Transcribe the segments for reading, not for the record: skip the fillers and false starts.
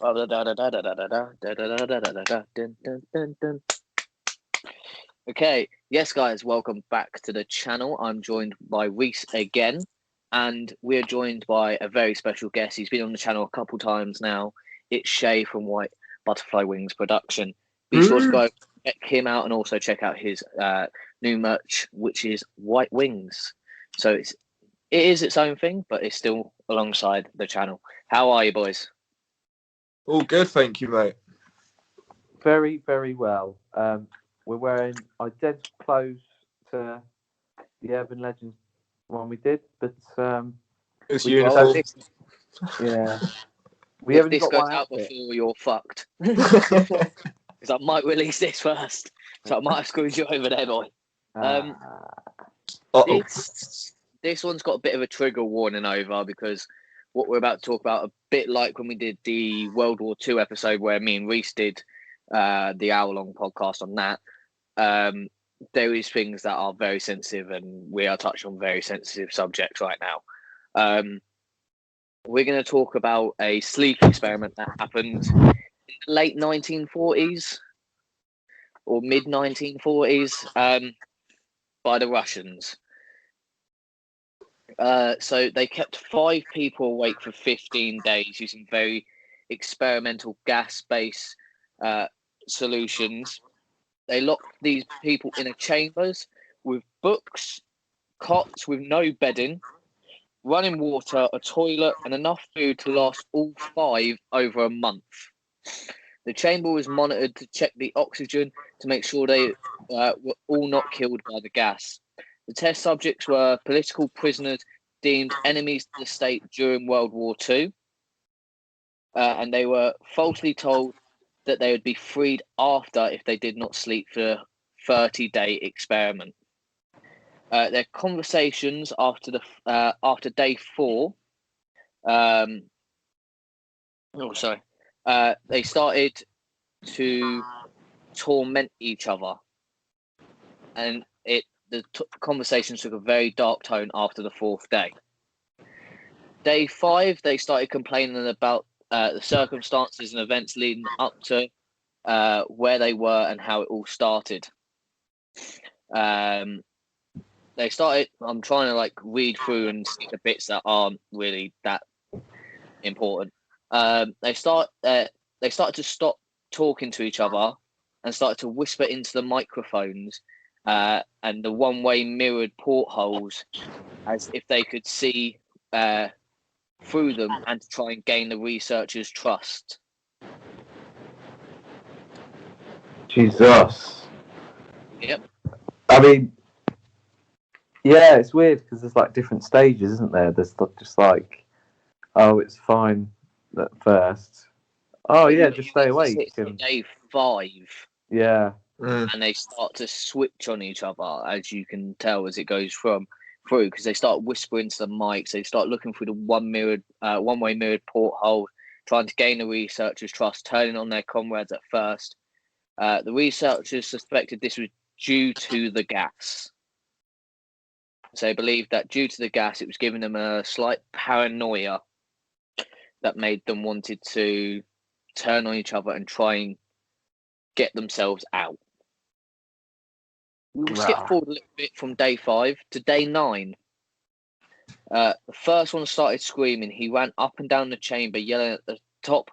Okay, yes, guys, welcome back to the channel. I'm joined by Reece again, and we're joined by a very special guest. He's been on the channel a couple times now. It's Chae from White Butterfly Wings Production. Be sure to go check him out and also check out his new merch, which is White Wings. So it is its own thing, but it's still alongside the channel. How are you, boys? All good, thank you, mate. Very, very well. We're wearing identical clothes to the Urban Legends one we did, but It's we uniform. yeah, we If haven't this got goes one out outfit. before you're fucked. Because I might release this first. So I might have screwed you over there, boy. This one's got a bit of a trigger warning over because what we're about to talk about, a bit like when we did the World War II episode where me and Reece did the hour-long podcast on that, there is things that are very sensitive and we are touching on very sensitive subjects right now. We're going to talk about a sleep experiment that happened in the late 1940s or mid-1940s by the Russians. So they kept 5 people awake for 15 days using very experimental gas-based solutions. They locked these people in a chambers with books, cots with no bedding, running water, a toilet, and enough food to last all 5 over a month. The chamber was monitored to check the oxygen to make sure they were all not killed by the gas. The test subjects were political prisoners deemed enemies to the state during World War II, and they were falsely told that they would be freed after if they did not sleep for a 30-day experiment. Their conversations after day 4, they started to torment each other, and the conversations took a very dark tone after the 4th day. Day 5, they started complaining about the circumstances and events leading up to where they were and how it all started. They started. I'm trying to read through and see the bits that aren't really that important. They started to stop talking to each other and started to whisper into the microphones and the one-way mirrored portholes as if they could see through them and to try and gain the researchers' trust. Jesus. Yep. I mean, yeah, it's weird because there's different stages, isn't there? There's just oh, it's fine at first. Oh yeah, just stay awake. Day 5. Yeah. And they start to switch on each other, as you can tell as it goes through, because they start whispering to the mics. They start looking through the one-way mirrored porthole, trying to gain the researchers' trust, turning on their comrades at first. The researchers suspected this was due to the gas. So they believed that due to the gas, it was giving them a slight paranoia that made them wanted to turn on each other and try and get themselves out. We'll skip forward a little bit from day 5 to day 9. The first one started screaming. He ran up and down the chamber, yelling at the top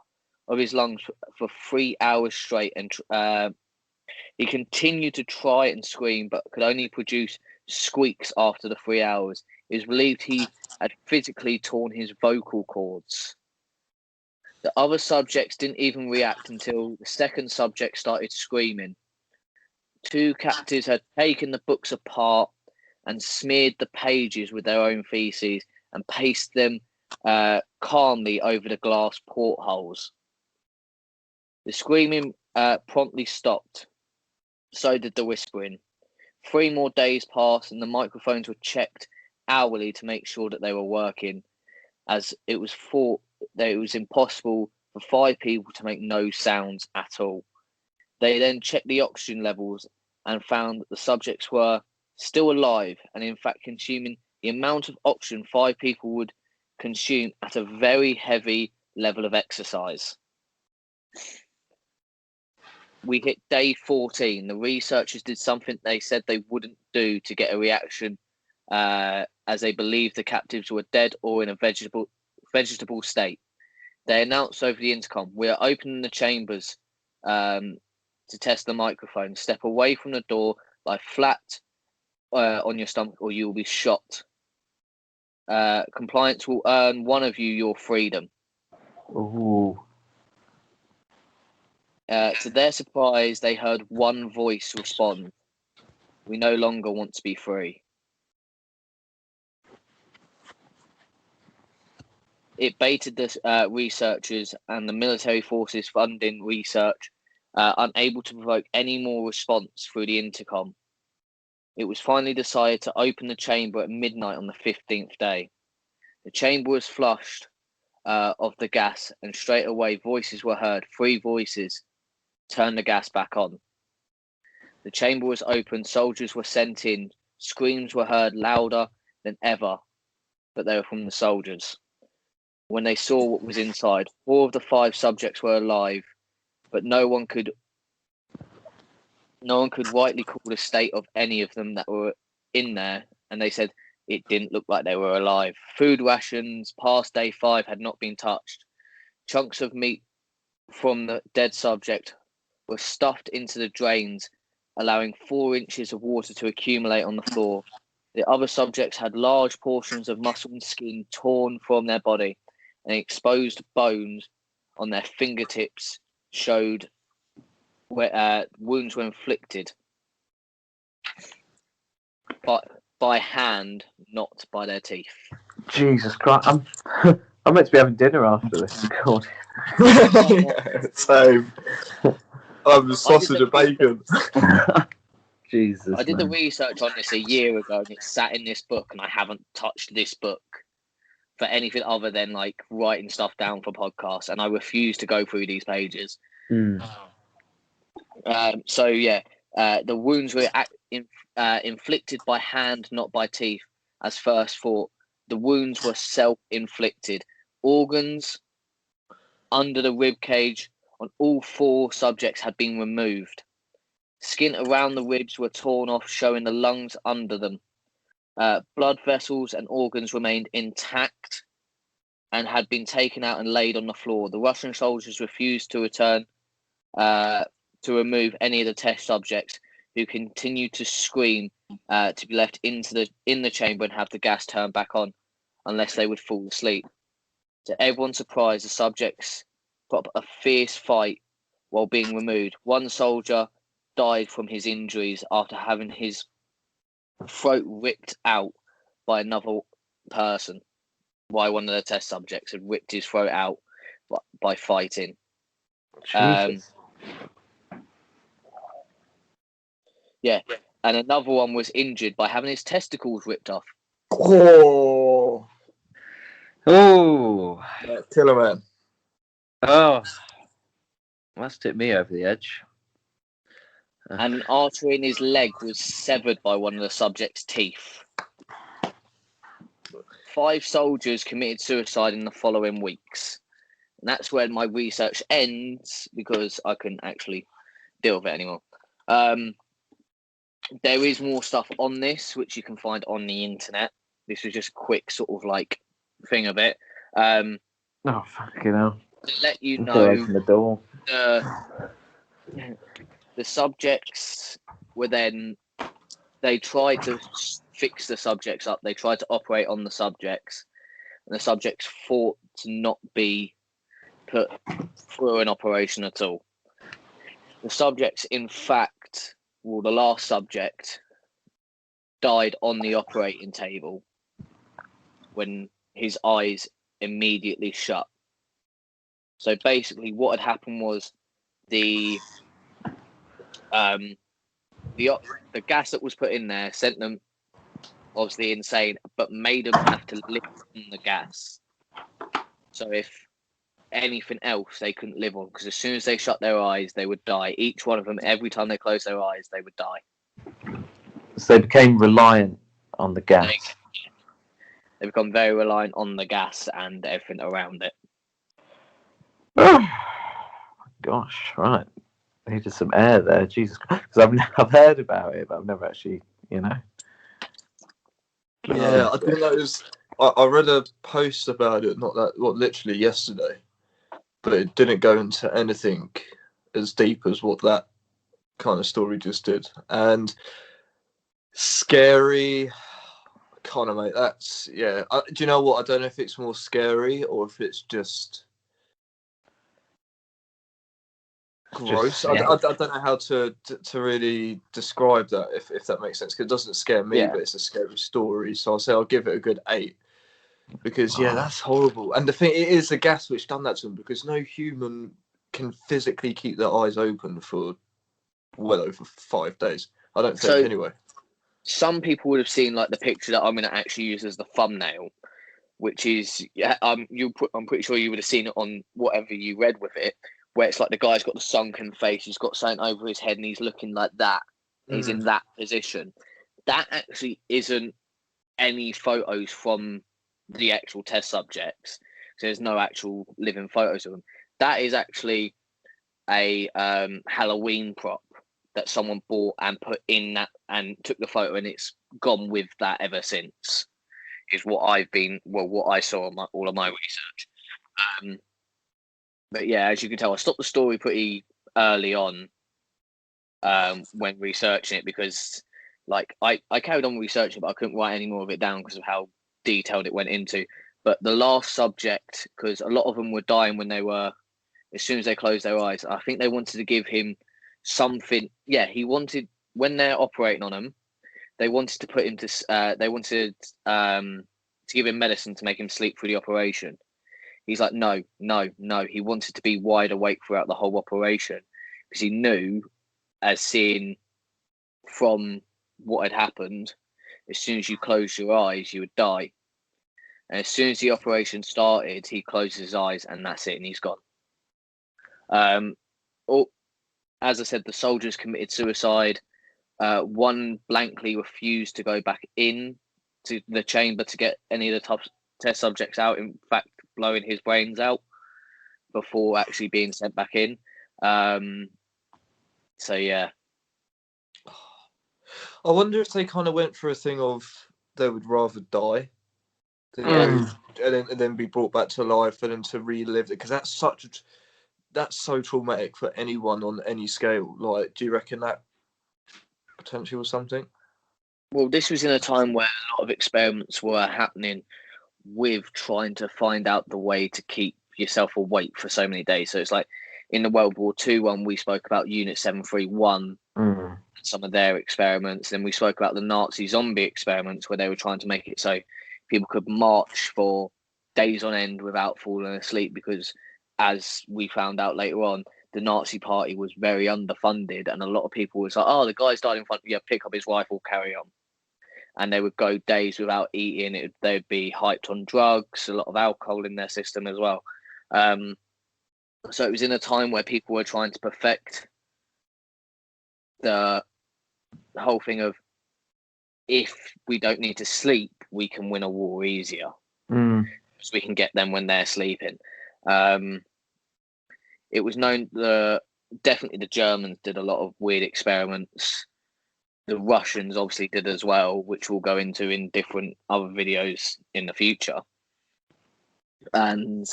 of his lungs for 3 hours straight, and he continued to try and scream, but could only produce squeaks after the 3 hours. It was believed he had physically torn his vocal cords. The other subjects didn't even react until the second subject started screaming. 2 captives had taken the books apart and smeared the pages with their own feces and pasted them calmly over the glass portholes. The screaming promptly stopped. So did the whispering. 3 more days passed and the microphones were checked hourly to make sure that they were working, as it was thought that it was impossible for 5 people to make no sounds at all. They then checked the oxygen levels and found that the subjects were still alive and in fact consuming the amount of oxygen 5 people would consume at a very heavy level of exercise. We hit day 14. The researchers did something they said they wouldn't do to get a reaction, as they believed the captives were dead or in a vegetable state. They announced over the intercom, "We are opening the chambers to test the microphone. Step away from the door, lie flat on your stomach, or you will be shot. Compliance will earn one of you your freedom." Ooh. To their surprise, they heard one voice respond, "We no longer want to be free." It baited the researchers and the military forces funding research, unable to provoke any more response through the intercom. It was finally decided to open the chamber at midnight on the 15th day. The chamber was flushed of the gas, and straight away voices were heard. 3 voices. "Turn the gas back on." The chamber was opened, soldiers were sent in, screams were heard louder than ever, but they were from the soldiers. When they saw what was inside, 4 of the 5 subjects were alive, but no one could rightly call the state of any of them that were in there, and they said it didn't look like they were alive. Food rations past day 5 had not been touched. Chunks of meat from the dead subject were stuffed into the drains, allowing 4 inches of water to accumulate on the floor. The other subjects had large portions of muscle and skin torn from their body, and exposed bones on their fingertips showed where wounds were inflicted by hand, not by their teeth. Jesus Christ! I'm meant to be having dinner after this. God. Yeah, same. I'm sausage and bacon. Jesus. I did the man. research on this a year ago, and it's sat in this book, and I haven't touched this book for anything other than like writing stuff down for podcasts, and I refuse to go through these pages. Mm. So yeah, the wounds were inflicted by hand, not by teeth, as first thought. The wounds were self-inflicted. Organs under the rib cage on all 4 subjects had been removed. Skin around the ribs were torn off, showing the lungs under them. Blood vessels and organs remained intact and had been taken out and laid on the floor. The Russian soldiers refused to return to remove any of the test subjects, who continued to scream to be left in the chamber and have the gas turned back on, unless they would fall asleep. To everyone's surprise, the subjects put up a fierce fight while being removed. One soldier died from his injuries after having his throat ripped out by another person. Why one of the test subjects had ripped his throat out by fighting. Jesus. Yeah, and another one was injured by having his testicles ripped off. Oh, Oh. yeah, killer man. Oh. That's tipped me over the edge. And an artery in his leg was severed by one of the subject's teeth. 5 soldiers committed suicide in the following weeks. And that's where my research ends, because I couldn't actually deal with it anymore. There is more stuff on this, which you can find on the internet. This was just a quick sort of like thing of it. Oh, fucking hell. To let you Until I know, open the door. the subjects were then, they tried to fix the subjects up. They tried to operate on the subjects, and the subjects fought to not be put through an operation at all. The subjects, in fact, well, the last subject died on the operating table when his eyes immediately shut. So basically what had happened was the gas that was put in there sent them obviously insane, but made them have to live on the gas. So if anything else, they couldn't live on, because as soon as they shut their eyes, they would die. Each one of them, every time they closed their eyes, they would die. So they became reliant on the gas. They become very reliant on the gas and everything around it. Gosh, right. Needed some air there, Jesus. Because I've heard about it, but I've never actually, Yeah, I think that was. I read a post about it, literally yesterday, but it didn't go into anything as deep as what that kind of story just did. And scary, kind of, mate. That's do you know what? I don't know if it's more scary or if it's just gross. I don't know how to really describe that, if that makes sense. Because it doesn't scare me, but it's a scary story. So I'll give it a good 8. Because that's horrible. And the thing, it is the gas which done that to them, because no human can physically keep their eyes open for well over 5 days. I don't think, anyway. Some people would have seen like the picture that I'm going to actually use as the thumbnail, which is I'm pretty sure you would have seen it on whatever you read with it, where it's like the guy's got the sunken face, he's got something over his head, and he's looking like that. He's in that position. That actually isn't any photos from the actual test subjects. So there's no actual living photos of them. That is actually a Halloween prop that someone bought and put in that and took the photo, and it's gone with that ever since. Is what I saw on all of my research. But yeah, as you can tell, I stopped the story pretty early on when researching it, because like I carried on researching, but I couldn't write any more of it down because of how detailed it went into. But the last subject, because a lot of them were dying when they were, as soon as they closed their eyes, I think they wanted to give him something. Yeah, he wanted, when they're operating on him, they wanted to put him to, they wanted to give him medicine to make him sleep through the operation. He's like, no. He wanted to be wide awake throughout the whole operation, because he knew, as seeing from what had happened, as soon as you close your eyes, you would die. And as soon as the operation started, he closed his eyes, and that's it, and he's gone. As I said, the soldiers committed suicide. One blankly refused to go back in to the chamber to get any of the test subjects out. In fact, blowing his brains out before actually being sent back in. So yeah. I wonder if they kind of went for a thing of they would rather die than and then be brought back to life for them to relive it, because that's so traumatic for anyone on any scale. Like, do you reckon that potentially was something? Well, this was in a time where a lot of experiments were happening with trying to find out the way to keep yourself awake for so many days. So it's like in the World War II one, we spoke about Unit 731, some of their experiments. Then we spoke about the Nazi zombie experiments, where they were trying to make it so people could march for days on end without falling asleep, because, as we found out later on, the Nazi party was very underfunded, and a lot of people was like, oh, the guy's died in front of you, pick up his rifle, carry on. And they would go days without eating. They'd be hyped on drugs, a lot of alcohol in their system as well. So it was in a time where people were trying to perfect the whole thing of, if we don't need to sleep, we can win a war easier. So we can get them when they're sleeping. It was known definitely the Germans did a lot of weird experiments. The Russians obviously did as well, which we'll go into in different other videos in the future. And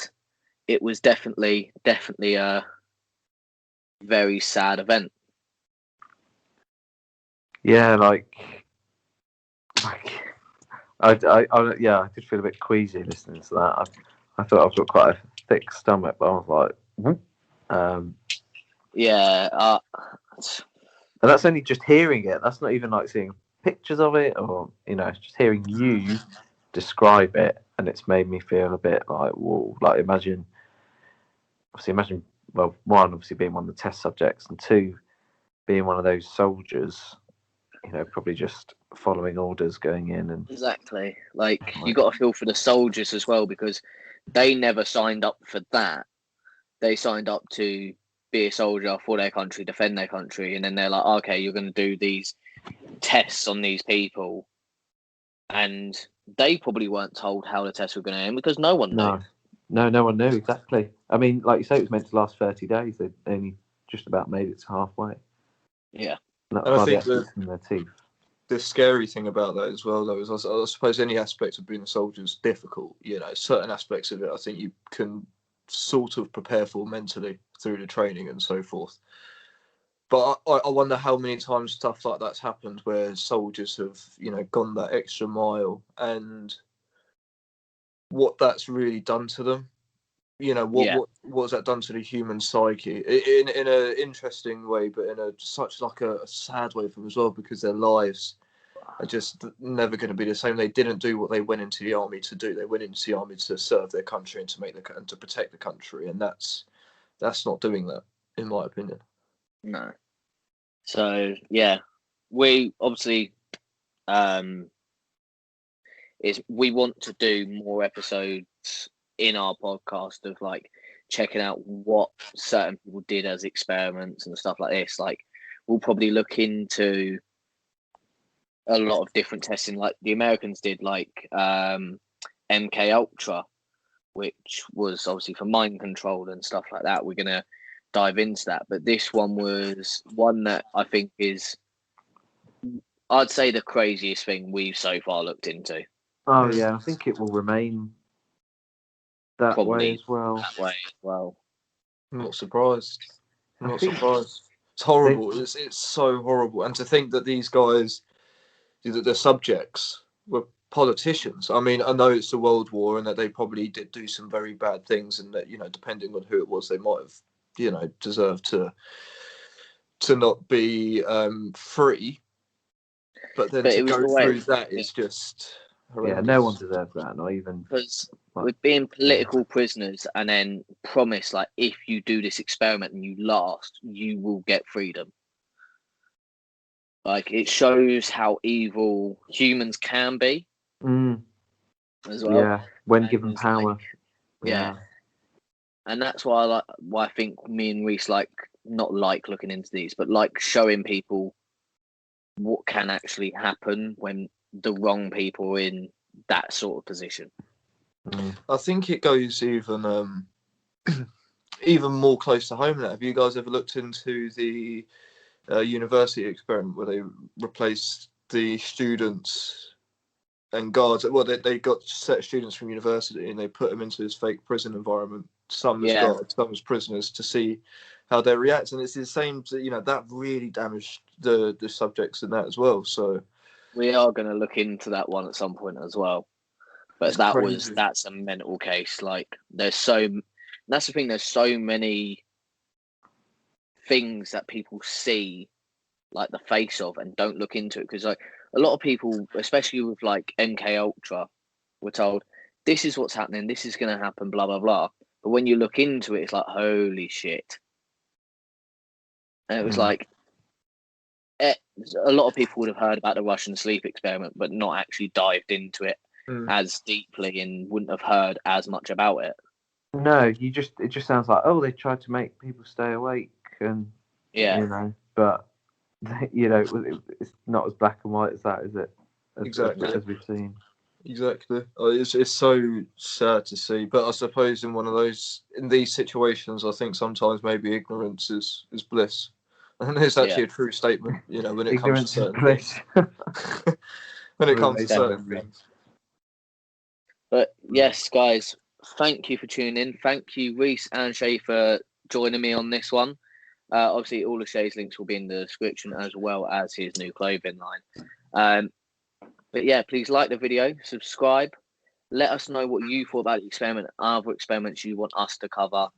it was definitely a very sad event. Yeah, I did feel a bit queasy listening to that. I thought I've got quite a thick stomach, but I was like, and that's only just hearing it. That's not even like seeing pictures of it, or it's just hearing you describe it, and it's made me feel a bit like, whoa. Like, imagine, well, one, obviously being one of the test subjects, and two, being one of those soldiers, probably just following orders, going in and exactly. Like, you got to feel for the soldiers as well, because they never signed up for that. They signed up to be a soldier for their country, defend their country, and then they're like, okay, you're going to do these tests on these people, and they probably weren't told how the tests were going to end, because no one knew. No one knew, exactly. I mean, like you say, it was meant to last 30 days. They only just about made it to halfway. Yeah. And I think in their teeth. The scary thing about that as well, though, is I suppose any aspect of being a soldier is difficult. You know, certain aspects of it, I think you can sort of prepare for mentally through the training and so forth. But I wonder how many times stuff like that's happened where soldiers have, you know, gone that extra mile and what that's really done to them. You know, what's that done to the human psyche in an interesting way, but in such like a sad way for them as well, because their lives are just never going to be the same. They didn't do what they went into the army to do. They went into the army to serve their country and to protect the country, and that's not doing that, in my opinion. No. So yeah, we obviously we want to do more episodes in our podcast of like checking out what certain people did as experiments and stuff like this. Like we'll probably look into a lot of different testing, like the Americans did, like MK Ultra, which was obviously for mind control and stuff like that. We're gonna dive into that, but this one was one that I think is, I'd say, the craziest thing we've so far looked into. Oh yeah, I think it will remain that way as well. I'm not surprised. It's horrible. It's so horrible. And to think that these guys, that the subjects were politicians. I mean, I know it's a world war and that they probably did do some very bad things, and that, you know, depending on who it was, they might have, you know, deserved to not be free. But then to go through that is just horrendous. Yeah, no one deserves that, not even. Because with being political prisoners and then promise, like, if you do this experiment and you last, you will get freedom. Like, it shows how evil humans can be as well. Yeah, when given power. Like, yeah. And that's why I think me and Reece not like looking into these, but like showing people what can actually happen when the wrong people are in that sort of position. I think it goes even even more close to home now. Have you guys ever looked into the university experiment where they replaced the students and guards? Well, they got set students from university and they put them into this fake prison environment, some as guards, some as prisoners, to see how they react. And it's the same, you know, that really damaged the subjects in that as well. So we are going to look into that one at some point as well. But that's a mental case. Like, that's the thing, there's so many things that people see like the face of and don't look into it, because like a lot of people, especially with like MK Ultra, were told this is what's happening, this is going to happen, blah blah blah. But when you look into it, it's like, holy shit. And it was like, a lot of people would have heard about the Russian sleep experiment, but not actually dived into it as deeply and wouldn't have heard as much about it. No, it just sounds like, oh, they tried to make people stay awake, and you know, but you know, it's not as black and white as that, is it? As we've seen. Exactly. It's so sad to see, but I suppose in these situations, I think sometimes maybe ignorance is bliss, and it's actually a true statement. You know, when it comes to certain things. When it comes to certain things. But yes, guys, thank you for tuning in. Thank you, Reece and Chae, for joining me on this one. Obviously, all of Chae's links will be in the description, as well as his new clothing line. But yeah, please like the video, subscribe, let us know what you thought about the experiment, other experiments you want us to cover,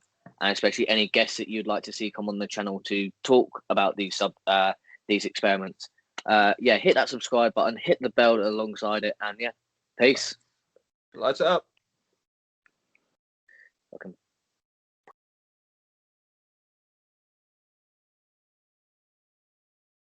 and especially any guests that you'd like to see come on the channel to talk about these experiments. Hit that subscribe button, hit the bell alongside it, and peace. Lights up. Welcome.